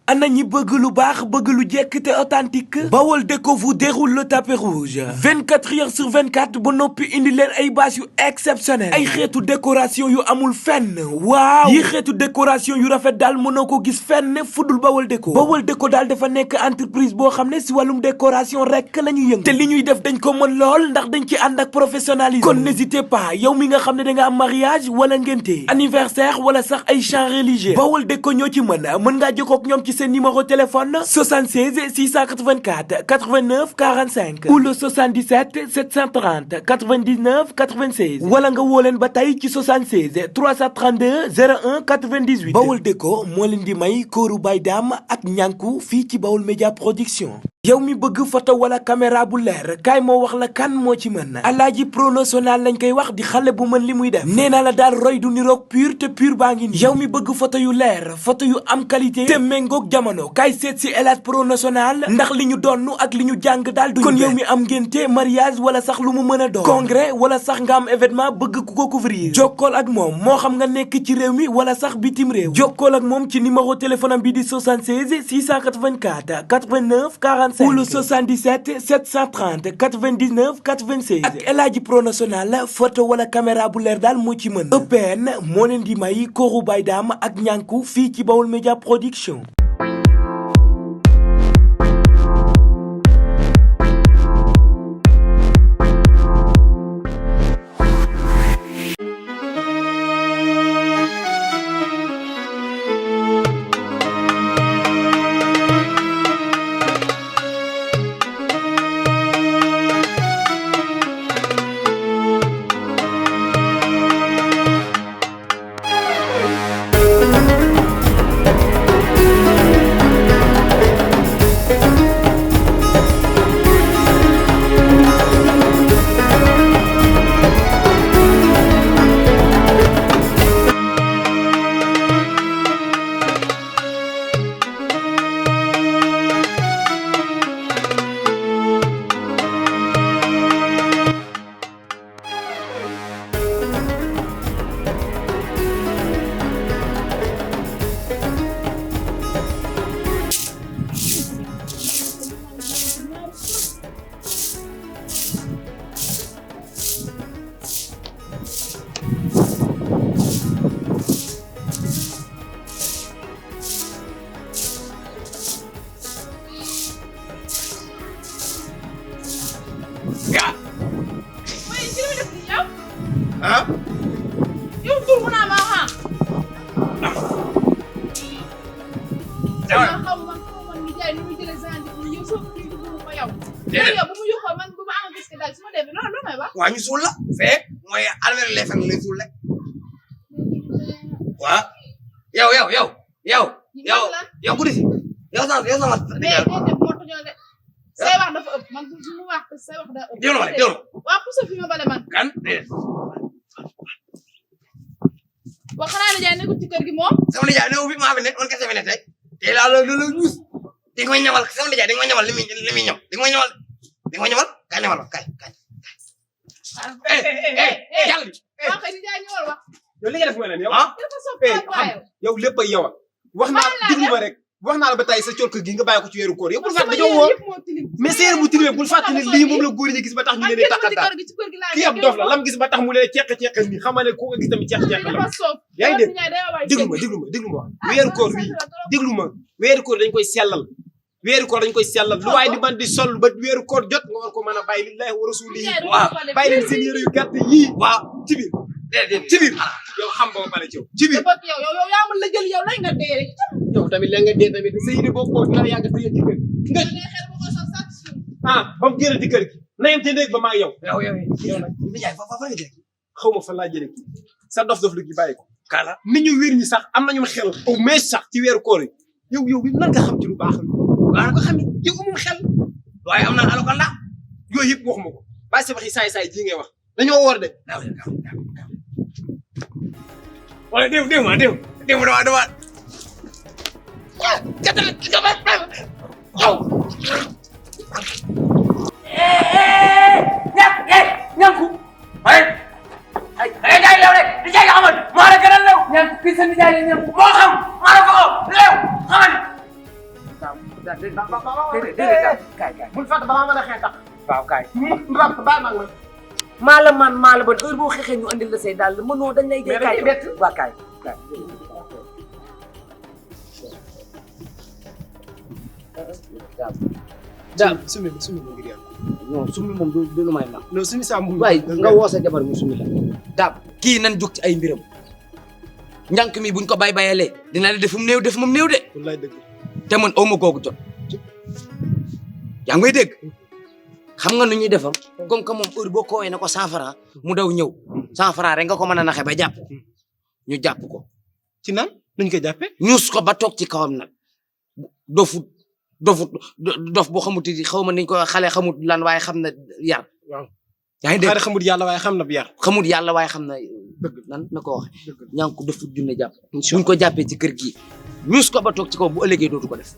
ana ñi bëgg lu baax bëgg lu jekk te authentique Baol Déco vous déroule le tapis rouge 24 heures sur 24 ba noppi indi leen ay bâche yu exceptionnel ay xeetu décoration yu amul fenn waaw yi xeetu décoration yu rafet daal mënoo ko gis fenn fudul Baol Déco daal dafa nekk entreprise boo xam ne si wàllum décoration rek la ñuy yëngu te li ñuy def dañ ko mën lool ndax dañ ci ànd ak professionnalisme kon n'hésitez pas yow mi nga xam ne da nga am mariage wala ngénte anniversaire wala sax ay chants religieux Baol Déco ñoo ci mën ngaa jokkoo ak ñoom ci seen numéro téléphone 76 684 89 45 ou le 77 730 99 96 wala nga woo leen ba tey ci 76 332 01 98 Baol Déco moo leen di may kóoru bay daam ak ñànku fii ci Baol Média Production. yow mi bëgg photo wala caméra bu leer kaay moo wax la kan moo ci mën Alaaji Pro National lañ koy wax di xale bu mën li muy def nee naa la daal roy du niroog pur te pur baa ngi nii yow mi bëgg photo yu leer photo yu am qualité te méngoog jamono kaay seet si Elhadj Pro National ndax li ñu donn ak li ñu jàng daal duñu kon yow mi am ngénte mariage wala sax lu mu mën a doon congrès wala sax nga am événement bëgg ku ko couvrir jokkool ak moom moo xam nga nekk ci réew mi wala sax bitim réew jokkool ak moom ci numéro téléphone am bi di 76 684 89 40 ou le 77 730 99 96 ak Elhadji Pro National photo wala caméra bu leer daal moo ci mën EPN moo leen di may kóoru bay daam ak ñànku fii ci Baol Média Production. ah. yow tur mu naa ma ah. dama xaw ma ni jaay nu muy jëlee sànni yow soo ko déglu ko yow. déedéet yow bu mu yoxoo man bu ma am gis daal su ma demee loolu may wax. waa ñu suul la fee mooy almer leefan lay suul rek waa yow guddi si yow sama mais moo tojoo de say wax dafa ëpp man bu mu wax say wax daa ëpp. déglu ma déglu waa pousse fi ma bale man. kan déedéet waa xanaa nijaay nekkul ci kër gi moom. sama nijaay ne fi maa fi ne man kese fi ne tey laa la ñuus di nga may ñamal sama nijaay di nga may ñamal li muy ñam di nga may ñamal kaay ñamal ma kaay yàlla bi waa kay nijaay ñëwal wax. yow li nga def mooy lan yow. dafa soppeeku waaye. yow lépp ay yow wax naa déglu ma rek wax naa la ba tey sa colka gi nga bàyyi ko ci weeru koor yow bul fàtte dañoo woor mais sa yére bu tilimee bul fàtte ne lii moom la góor ñi gis ba tax ñu leen di taxataa kii ab dof la lam gis ba tax mu leen ceq nii xamal ne ku ko gis tamit ceq la yaa ngi dégg déglu ma weeru koor wi déglu ma weeru koor dañ koy sellal lu waaye di man di sol ba weeru koor jot nga war ko mën a bàyyi lillahi wa rasulihi waaw bàyyi leen seen yére yu gàtt yii waaw ci biir ci biir yow xam ba ma pare ci yow ci biir yow yaa mën la jël yow lay nga dee rek yow tamit la nga dee tamit sa yére boo ko dina yàgg sa yéen ci kër nga ba mu génn ci kër gi na yem ci néeg ba maa yow nag nijaay fa nga jëlee xaw ma fa laa jëlee kii sa dof lu gi bàyyi ko kala nit ñu wér ñi sax am nañu xel au moins sax ci weeru koor yi yow nan nga xam ci lu baax waaw nga xam ne yow amul xel waaye am na alokanda yooyu yëpp waxuma ko bàyyi sa waxi saay ji ngay wax dañoo woor de wala déw dama yow ñanku ay jaay lew rek di jaay nga xamal maa la gënal lew ñanku kii sa nijaay la ñanku moo xam maa la ko lew xamal déedéet kaay bul fàtte balaa mën a xeex tax waaw kaay rab baa mag la maa la ban heure boo xeexee ñu andil la say daal mënoo dañ lay jël kaay waa kaay daam sumi ma ngir yàlla non sumi moom du lu may mag non sumi saa mu waaye nga woo sa jabar mu sumi la daam kii nan jóg ci ay mbiram njànk mi buñ ko bayalee dina la def mu néew de wallaay dëgg te man aw ma googu jot yaa ngi may dégg xam nga nu ñuy defam comme que moom heure boo ko woowee ne ko 100 francs mu daw ñëw 100 francs rek nga ko mën a naxe ba jàpp ñu jàpp ko ci nan nuñ koy jàppee ñuus ko ba toog ci kawam nag dof boo xamut ni xaw ma niñ ko xale xamut lan waaye xam na yar waaw yaa ngi dégg xare xamut yàlla waaye xam na bu yar xamut yàlla waaye xam na dëgg nan na ko waxe ñaa ngi ko defut junne jàpp buñ ko jàppee ci kër gi ñuus ko ba toog ci kaw bu ëllëgee dootu ko def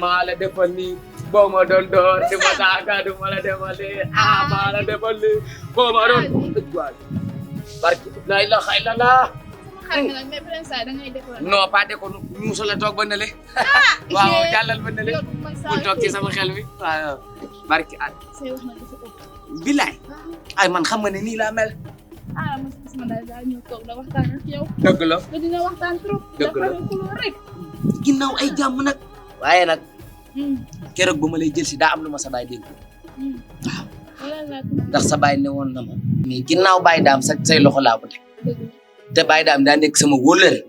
maa la defal nii boo ma doon door di ma saaga du ma la defal nii maa la defal nii boo ma doon barki la ilaha illallah non pas de ko musu la toog ba ne le waaw jàllal ba ne le bul toog ci sama xel mi waaw barki at bilaay ay man xam nga ne nii laa mel dëgg la dëgg la ginnaaw ay jàmm nag waaye nag keroog ba ma lay jël si daa am lu ma sa baay dénk waaw ndax sa baay ne woon na ma mais ginnaaw baay daam sa say loxo laa ko teg te baay daam daa nekk sama wóllëre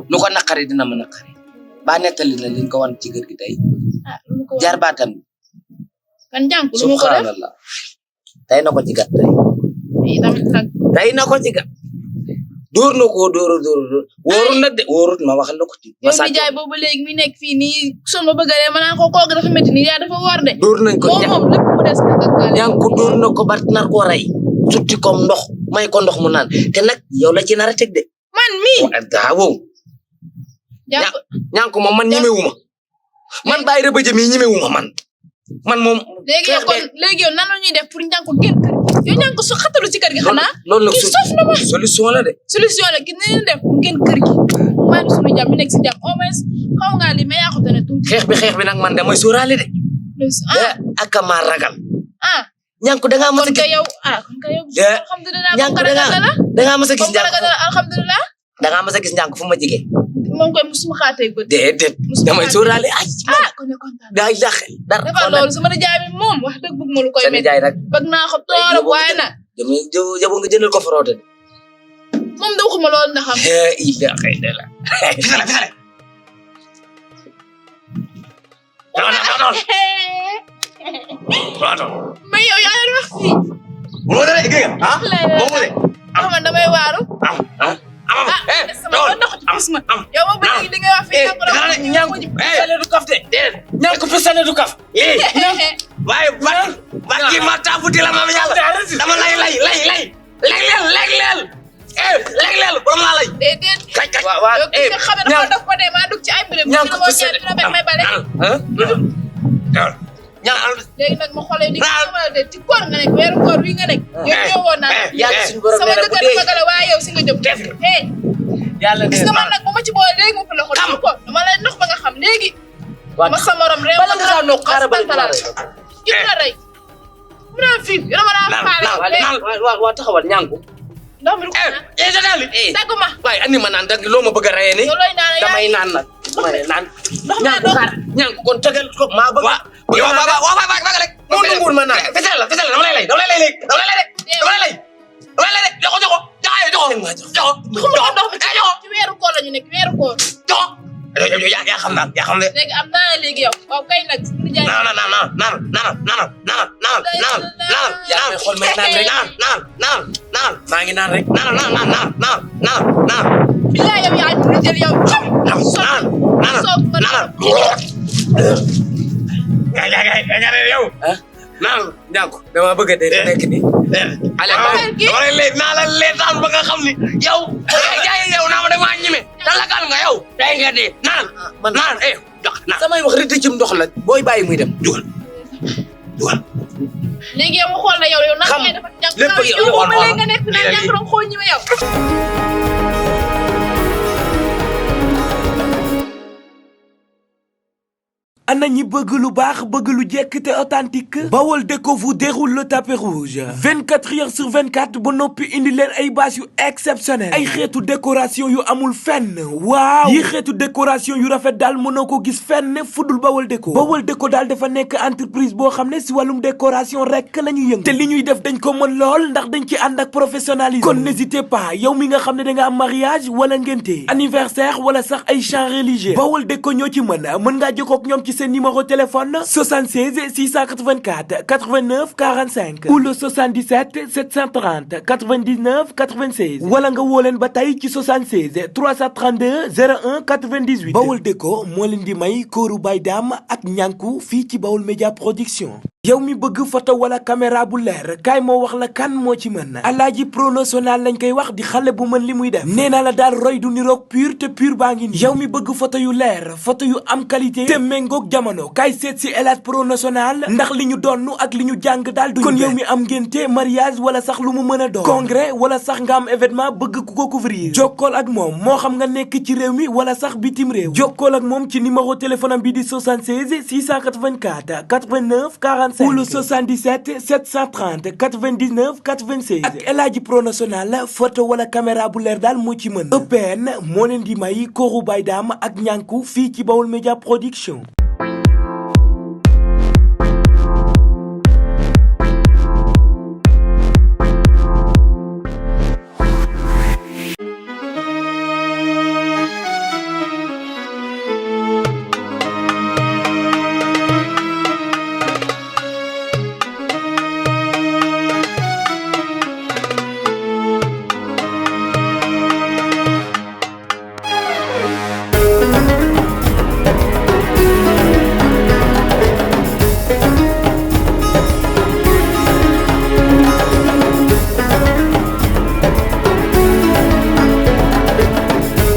lu ko naqari dina ma naqari ba nettali na liñ ko wan ci kër gi tey jaar baatam kan jànku lu ma ko def subhanallah tey na ko ci gat tey na ko ci gat dóor na ko dóor wóorul nag de wóorul ma waxal la ko ci yow mi jaay boobu léegi mi nekk fii nii son ma bëgg a ma naan ko kooku dafa métti nii yaa dafa war de dóor nañ ko moom lépp mu des nag ak ñaan ko dóor na ko ba nar koo rey sutti comme ndox may ko ndox mu naan te nag yow la ci nar a teg de man mii waaw ñaan ko moom man ñemewuma man bàyyi rëbë jëm yi ñemewuma man moom léegi yow kon léegi yow nan la ñuy def pour njànku génn kër gi yow njànku su xatalu ci kër gi xanaa loolu nag kii sof na ma solution la de solution la ki ni leen def mu génn kër gi maa ngi suñu jàmm mi nekk si jàmm au moins xaw ngaa lii mais yaa ko tane tuuti xeex bi nag man damay sóoraale de ak maa ragal ñànku dangaa mas a gis yow kon ka yow alhamdulilah ñànku dangaa mas a gis njànku alhamdulilah dangaa mas a gis njànku fu ma jigee moom koy musuma xaatee bët déedéet damay sóoraale ay kon kontaan daay daxel dara dafa loolu sama nijaay bi moom wax dëgg bëgg ma lu koy sa nijaay nag bëgg naa ko toorab waaye nag jabo nga jëndal ko frotté de moom da waxuma loolu ndax am ida xëy de la fisale mais yow yaa leen wax fii moo dara gëg ah moo mo de man damay waaru sama ko ndox ci gis ma yow ma bëgg di nga wax fii ñànku pisale du kaf de ñànku pisale du kaf waaye barki ma taafuti la maam yàlla dama lay leel borom laa lay déedéet kaj yow ki nga xam ne dafa def ko de maa dugg ci ay mbiram ñànku moo pisale ñaan dina may bale léegi nag ma xoolee di xamal de ci koor nga nekk weeru koor wi nga nekk yow ñëwoon naa yàlla suñu borom sama nee na bu dëkk dee dafa gala waaye yow si nga jëm yàlla gis nga man nag bu ma ci boole léegi mu fi loxo dama ko dama lay nox ba nga xam léegi ma sa morom réew bala nga xam noo xaaral bala nga ki la rey mu naan fii yow dama laa faale waa taxawal ñànku ndox mi dagg ma waaye andi ma naan dag loo ma bëgg a reyee ni yow looy naan damay naan nag damay naan ñànku xaar ñànku kon tegal ko maa bëgg yow ba rek moo nangul ma naan fisale dama lay lay joxo ci weeru koor la ñu nekk weeru koor yaa xam ne léegi am naa léegi yow waaw kay nag suñu jaay yaa ngi xool may naan rek maa ngi naan rek bilaay yow yaa ñu jël yow soog naan ñànku dama bëgg a dee nekk ni ale dama lay naa la leetaan ba nga xam ni yow jaay yow naa ma dama ñime talagal nga yow day nga dee naan samay wax rëdd ci ndox la booy bàyyi muy dem dugal léegi yow mu xool na yow nag ngay dafa jàng lépp yow yow ba léegi nga nekk naan jàng doon xool ñi ma yow. ana ñi bëgg lu baax bëgg lu jekk te authentique Bawol Déco vous déroule le tapis rouge 24 heures sur 24 ba noppi indi leen ay bâche yu exceptionnel ay xeetu décoration yu amul fenn waaw yi xeetu décoration yu rafet daal mënoo ko gis fenn fudul Bawol Déco daal dafa nekk entreprise boo xam ne si wàllum décoration rek la ñuy yëngu te li ñuy def dañ ko mën lool ndax dañ ci ànd ak professionnalisme kon n'hésitez pas yow mi nga xam ne da nga am mariage wala ngénte anniversaire wala sax ay chants religieux Bawol Déco ñoo ci mën ngaa jokkoo ak ñoom ci seen numéro téléphone 76 684 89 45 ou le 77 730 99 96 wala nga woo leen ba tey ci 76 332 01 98 Bawol Déco moo leen di may kóoru bay daam ak ñànku fii ci Bawol Média Production. yow mi bëgg photo wala caméra bu leer kaay moo wax la kan moo ci mën Alaaji Pro National lañ koy wax di xale bu mën li muy def nee naa la daal roy du niroog pur te pur baa ngi nii yow mi bëgg photo yu leer photo yu am qualité te méngoog jamono kaay seet si Elhadj Pro National ndax li ñu donnu ak li ñu jàng daal du kon yow mi am ngénte mariage wala sax lu mu mën a doon congrès wala sax nga am événement bëgg ku ko couvrir jokkool ak moom moo xam nga nekk ci réew mi wala sax bitim réew jokkool ak moom ci numéro téléphone am bi di 76 684 89 45 ou le 77 730 99 96 ak Elhadji Pro National photo wala caméra bu leer daal moo ci mën EPN moo leen di may kóoru bay daam ak ñànku fii ci Bawol Média Production.